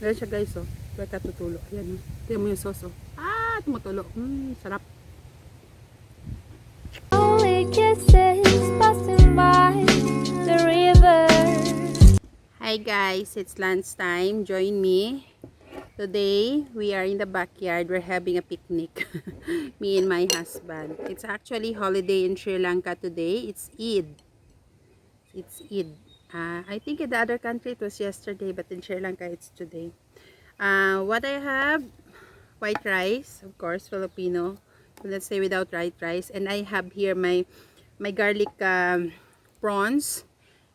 Ayan siya guys, oh. Kaya katutulo. Ayan, oh. Tignan mo yung sauce, oh. Ah, tumutulo. Sarap. Only kisses passing by the river. Hi guys, it's lunchtime. Join me. Today, we are in the backyard. We're having a picnic. Me and my husband. It's actually holiday in Sri Lanka today. It's Eid. It's Eid. I think in the other country it was yesterday, but in Sri Lanka it's today. What I have, white rice, of course, Filipino. Let's say without white rice. And I have here my garlic prawns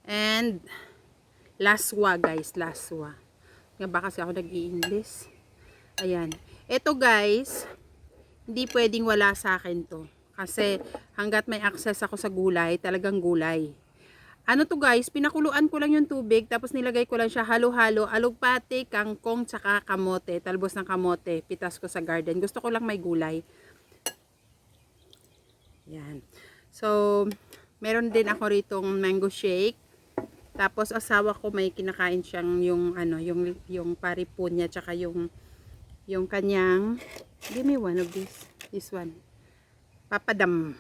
and laswa, guys, laswa. Nga ba kasi ako nag-i-English? Ayan. Ito guys, hindi pwedeng wala sa akin to. Kasi hanggat may access ako sa gulay, talagang gulay. Ano to guys, pinakuluan ko lang yung tubig, tapos nilagay ko lang siya halo-halo, alugpate, kangkong, tsaka kamote, talbos ng kamote, pitas ko sa garden. Gusto ko lang may gulay. Yan. So, meron din ako ritong mango shake. Tapos asawa ko may kinakain siyang yung ano, yung paripon niya, tsaka yung kanyang, give me one of this one. Papadam.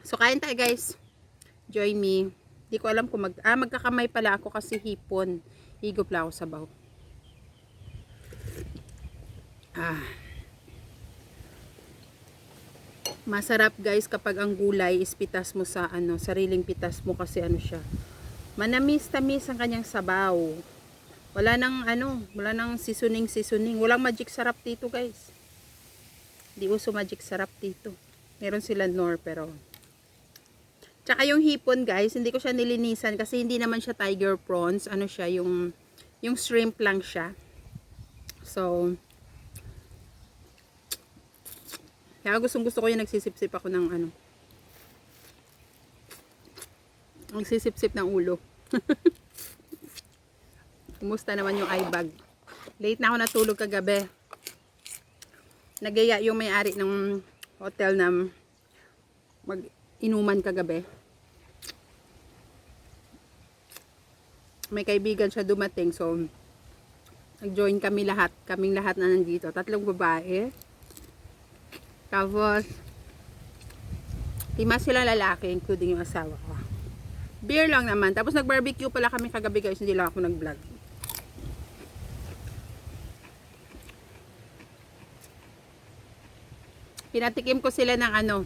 So, kain tayo guys. Join me. Di ko alam kung magkakamay pala ako kasi hipon. Higop lang ako sa baw. Masarap guys kapag ang gulay is pitas mo sa ano, sariling pitas mo kasi ano siya. Manamis-tamis ang kanyang sabaw. Wala nang seasoning. Walang magic sarap dito guys. Di uso magic sarap dito. Meron sila nor pero. Tsaka yung hipon guys, hindi ko siya nilinisan kasi hindi naman siya tiger prawns. Ano siya, yung shrimp lang siya. So, kaya gusto ko yung nagsisip-sip ako ng ano. Nagsisip-sip ng ulo. Kumusta naman yung eye bag? Late na ako natulog kagabi. Nagaya yung may-ari ng hotel na mag-inuman kagabi. May kaibigan siya dumating, so nag-join kaming lahat na nandito. 3 babae. Tapos 5 sila lalaki, including yung asawa ko. Beer lang naman. Tapos nag-barbecue pala kami kagabi guys, hindi lang ako nag-vlog. Pinatikim ko sila ng ano,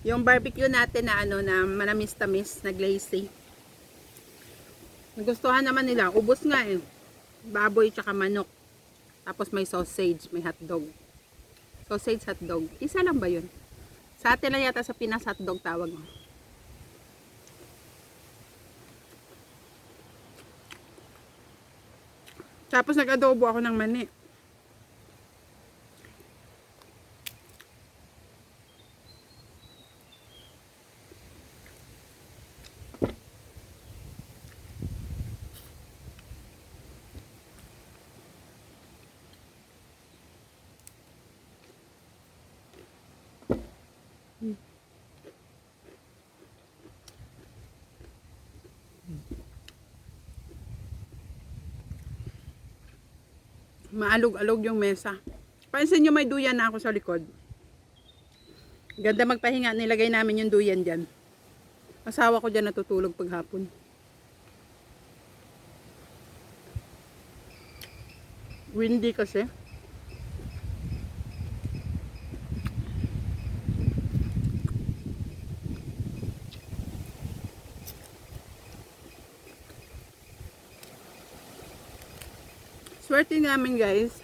yung barbecue natin na ano, na manamis-tamis, na glazy. Nagustuhan naman nila. Ubos nga eh. Baboy tsaka manok. Tapos may sausage, may hotdog. Sausage hotdog. Isa lang ba yun? Sa atin lang yata sa Pinas hotdog tawag mo. Tapos nag-adobo ako ng mani. Maalog-alog yung mesa. Pansin nyo may duyan na ako sa likod. Ganda magpahinga. Nilagay namin yung duyan dyan. Asawa ko dyan natutulog paghapon. Windy kasi. Swerte namin guys.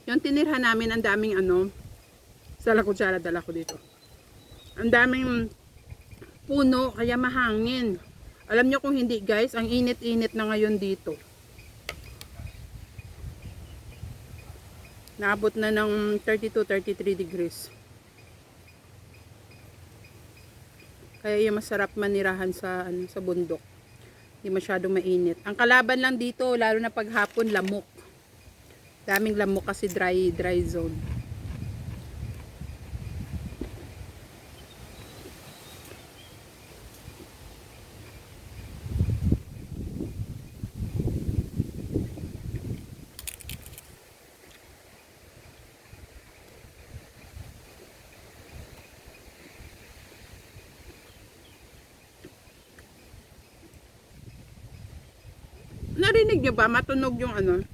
Yung tinirhan namin, ang daming ano, sala kutsara dala ko dito. Ang daming puno, kaya mahangin. Alam nyo kung hindi guys, ang init-init na ngayon dito. Naabot na ng 32-33 degrees. Kaya yung masarap manirahan sa, ano, sa bundok. Hindi masyadong mainit. Ang kalaban lang dito, lalo na paghapon, lamok. Daming lamok kasi dry zone. Narinig nyo ba? Matunog yung ano?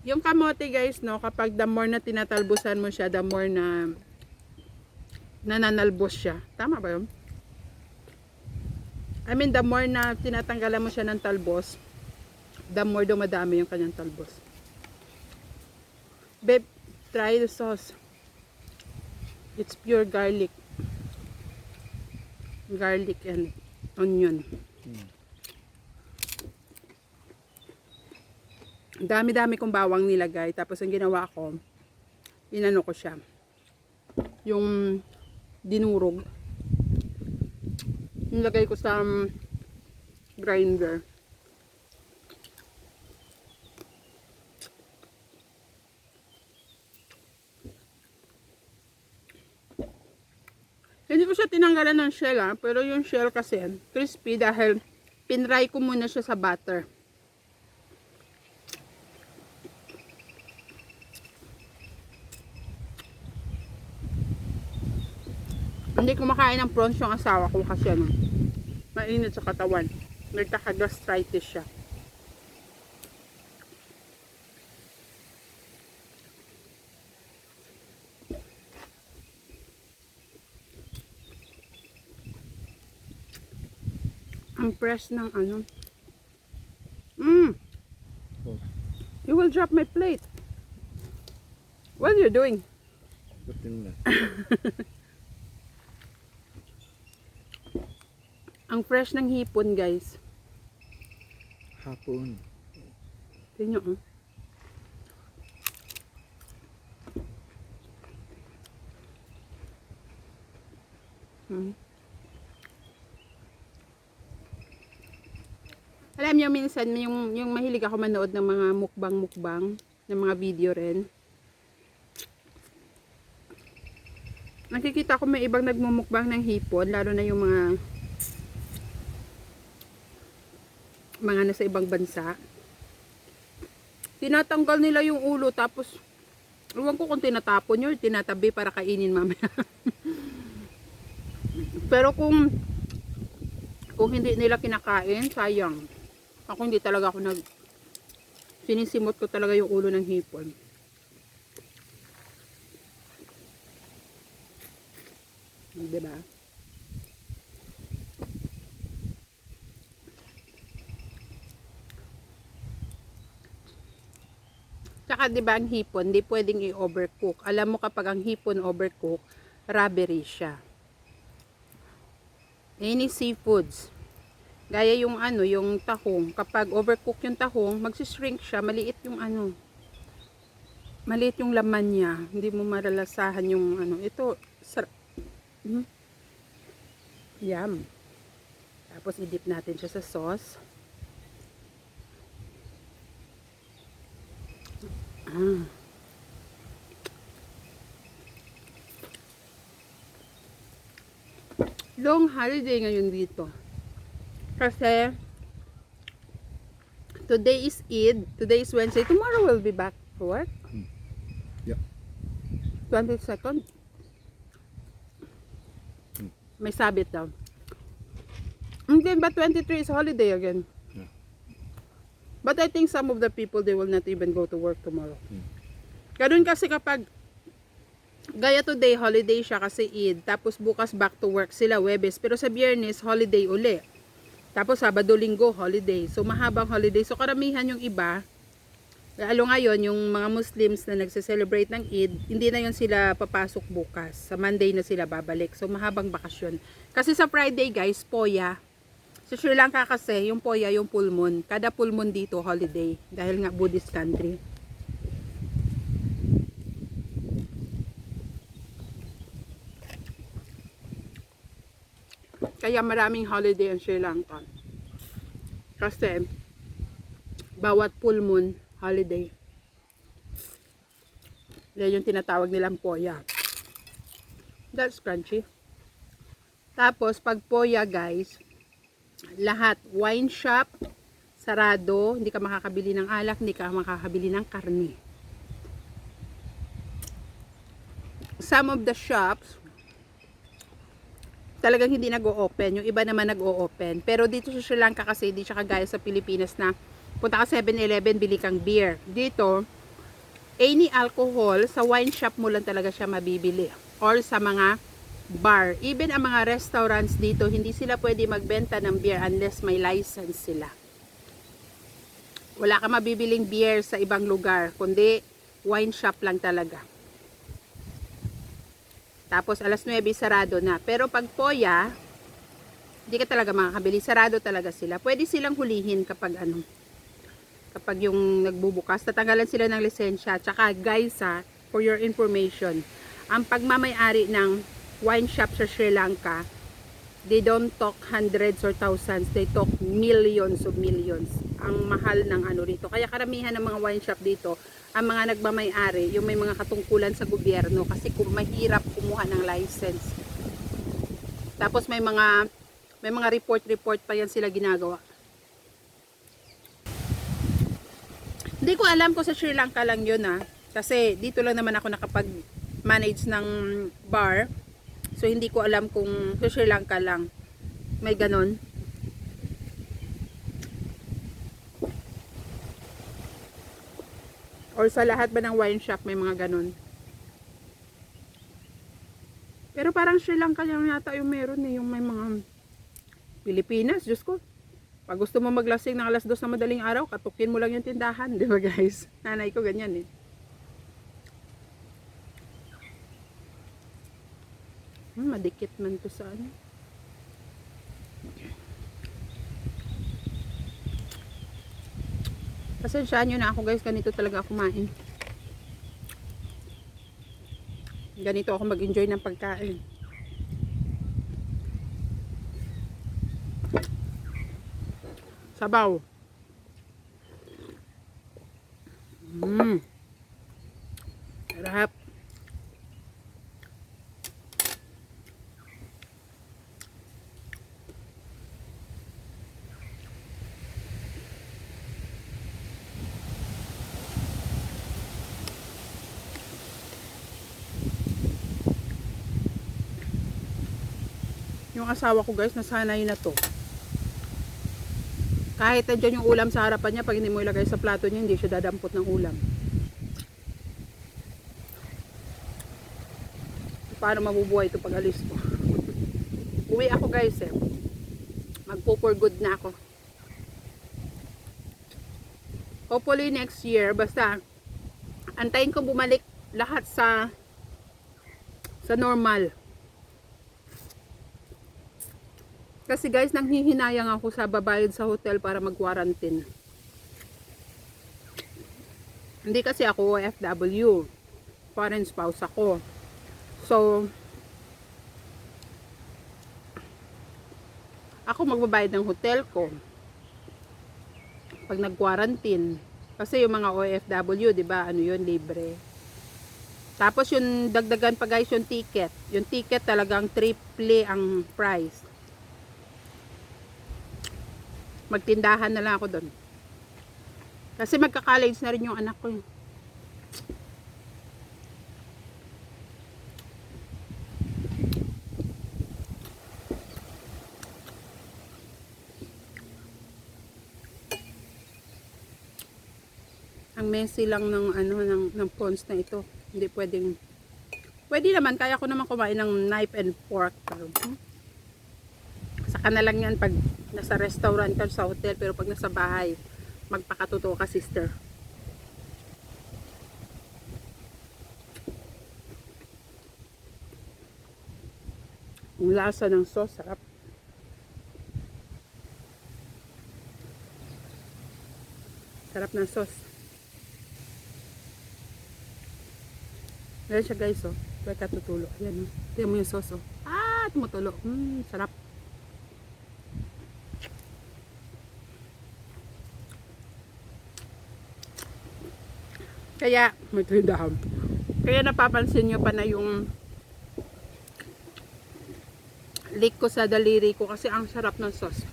Yung kamote guys, no? Kapag the more na tinatalbusan mo siya, the more na nananalbos siya. Tama ba yun? I mean, the more na tinatanggalan mo siya ng talbos, the more dumadami yung kanyang talbos. Babe, try the sauce. It's pure garlic. Garlic and onion. Dami-dami kong bawang nilagay. Tapos ang ginawa ko, inano ko siya. Yung dinurog. Nilagay ko sa grinder. Hindi ko siya tinanggalan ng shell pero yung shell kasi crispy dahil pinry ko muna siya sa butter. Hindi kumakain ng prawns yung asawa ko kasi mainit sa katawan. Nagkaka-gastritis siya. Ang press ng ano. You will drop my plate. What are you doing? Ang fresh ng hipon, guys. Hapon. Tingnan nyo, Alam niyo minsan yung mahilig ako manood ng mga mukbang ng mga video rin. Nakikita ko may ibang nagmumukbang ng hipon, lalo na yung mga nasa ibang bansa. Tinatanggal nila yung ulo tapos ewan ko kung tinatapon nyo, tinatabi para kainin mamaya. Pero kung hindi nila kinakain, sayang. Ako hindi talaga ako sinisimot ko talaga yung ulo ng hipon. Diba? Tsaka diba ang hipon, di pwedeng i-overcook. Alam mo kapag ang hipon overcook, rubbery siya. Any seafoods. Gaya yung yung tahong. Kapag overcook yung tahong, magsishrink siya, maliit yung maliit yung laman niya. Hindi mo maralasahan yung ito, yum. Tapos i-dip natin siya sa sauce. Long holiday ngayon dito. Kasi today is Eid, today is Wednesday, tomorrow we'll be back to work. Yeah. 22nd. May sabit daw. Hindi ba 23 is holiday again? Yeah. But I think some of the people, they will not even go to work tomorrow. Ganun kasi kapag gaya today, holiday siya kasi Eid. Tapos bukas back to work sila, Webes. Pero sa Biyernes, holiday uli. Tapos Sabado, Linggo, holiday. So mahabang holiday. So karamihan yung iba, lalo ngayon, yung mga Muslims na nagse-celebrate ng Eid, hindi na yun sila papasok bukas. Sa Monday na sila babalik. So mahabang bakasyon. Kasi sa Friday guys, Poya. Sa Sri Lanka kasi, yung Poya, yung full moon. Kada full moon dito, holiday. Dahil nga Buddhist country. Kaya maraming holiday ang Sri Lanka. Kasi bawat full moon holiday. Yan yung tinatawag nilang Poya. That's crunchy. Tapos pag Poya guys, lahat wine shop sarado, hindi ka makakabili ng alak, hindi ka makakabili ng karne. Some of the shops talagang hindi nag-o-open. Yung iba naman nag-o-open. Pero dito sa Sri Lanka kasi, hindi siya kagaya sa Pilipinas na punta ka 7-Eleven, bili kang beer. Dito, any alcohol, sa wine shop mo lang talaga siya mabibili. Or sa mga bar. Even ang mga restaurants dito, hindi sila pwede magbenta ng beer unless may license sila. Wala ka mabibiling beer sa ibang lugar, kundi wine shop lang talaga. Tapos alas 9 sarado na. Pero pag poya, hindi ka talaga makakabili. Sarado talaga sila. Pwede silang hulihin kapag ano, kapag yung nagbubukas. Tatanggalan sila ng lisensya. Tsaka guys for your information, ang pagmamay-ari ng wine shop sa Sri Lanka, they don't talk hundreds or thousands, they talk millions of millions. Ang mahal ng ano rito. Kaya karamihan ng mga wine shop dito, ang mga nagmamay-ari, yung may mga katungkulan sa gobyerno kasi kung mahirap kumuha ng license. Tapos may mga report pa yan sila ginagawa. Hindi ko alam kung sa Sri Lanka lang yun kasi dito lang naman ako nakapag-manage ng bar. So hindi ko alam kung sa Sri Lanka lang may ganon. Or sa lahat ba ng wine shop may mga ganon. Pero parang Sri Lanka lang yata yung meron yung may mga Pilipinas, Diyos ko. Pag gusto mo maglasing ng alas 2 na madaling araw, katukin mo lang yung tindahan, di ba guys? Nanay ko ganyan madikit man to sa ano. Pasensyaan nyo na ako guys, ganito talaga ako kumain. Ganito ako mag-enjoy ng pagkain. Sabaw. Sarap. Yung asawa ko guys, nasanay na to. Kahit nandiyan yung ulam sa harapan niya, pag hindi mo ilagay sa plato niya, hindi siya dadampot ng ulam. Paano mabubuhay ito pag alis ko? Uwi ako guys magpo for good na ako. Hopefully next year, basta antayin ko bumalik lahat sa normal. Kasi guys, nanghihinayang ako sa babayad sa hotel para mag-quarantine. Hindi kasi ako OFW. Foreign spouse ako. So, ako magbabayad ng hotel ko pag nag-quarantine. Kasi yung mga OFW, di ba, ano yun, libre. Tapos yung dagdagan pa guys yung ticket. Yung ticket talagang triple ang price. Magtindahan na lang ako doon. Kasi magka-college na rin yung anak ko. Ang messy lang ng ng prawns na ito. Hindi pwedeng. Pwede naman, kaya ko naman kumain ng knife and fork. Saka na lang yan pag nasa restaurant ka sa hotel, pero pag nasa bahay, magpakatotoo ka, sister. Yung lasa ng sauce, sarap. Sarap ng sauce. Ayan siya guys, Pwede ka tutulo. Ayan, tingnan mo yung sauce, tumutulo. Sarap. Kaya, may tindahan. Kaya napapansin nyo pa na yung leak ko sa daliri ko kasi ang sarap ng sauce.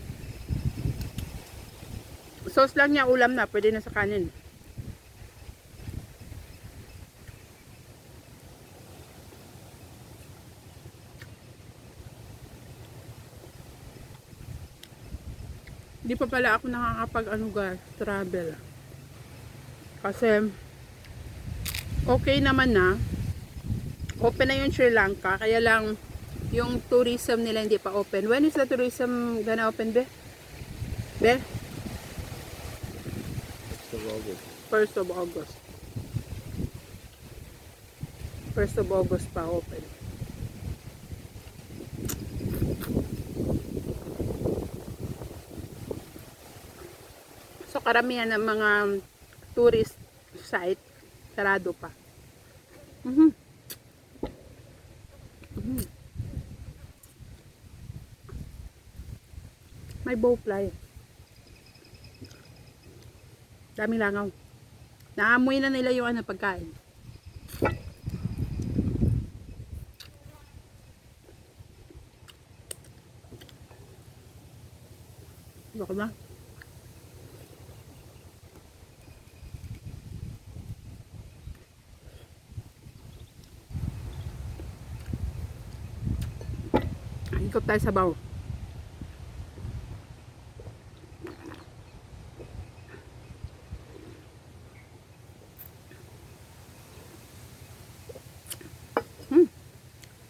Sauce lang niya, ulam na. Pwede na sa kanin. Hindi pa pala ako nakakapag ano guys, travel. Kasi okay naman na. Open na yung Sri Lanka. Kaya lang yung tourism nila hindi pa open. When is the tourism gonna open, be? Be? 1st of August. 1st of August pa open. So karamihan ng mga tourist site sarado pa. May bowfly. Daming langaw. Naamoy na nila yung pagkain. Baka na. Ikot tayo sa baw.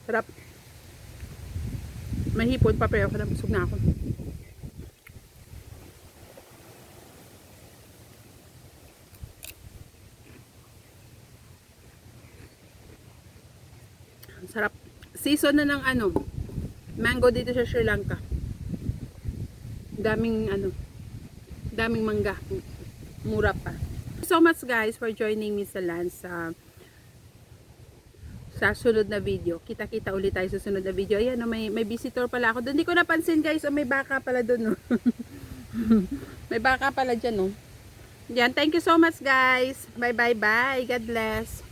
Sarap. May hipon pa pero busog na ako. Sarap. Season na ng mango dito sa Sri Lanka. Daming daming mangga. Mura pa. So much guys for joining me sa lunch sa sunod na video. Kita-kita ulit tayo sa sunod na video. Ayan, may visitor pala ako. Doon di ko napansin guys, may baka pala doon. No? May baka pala dyan. No? Yan, thank you so much guys. Bye bye bye. God bless.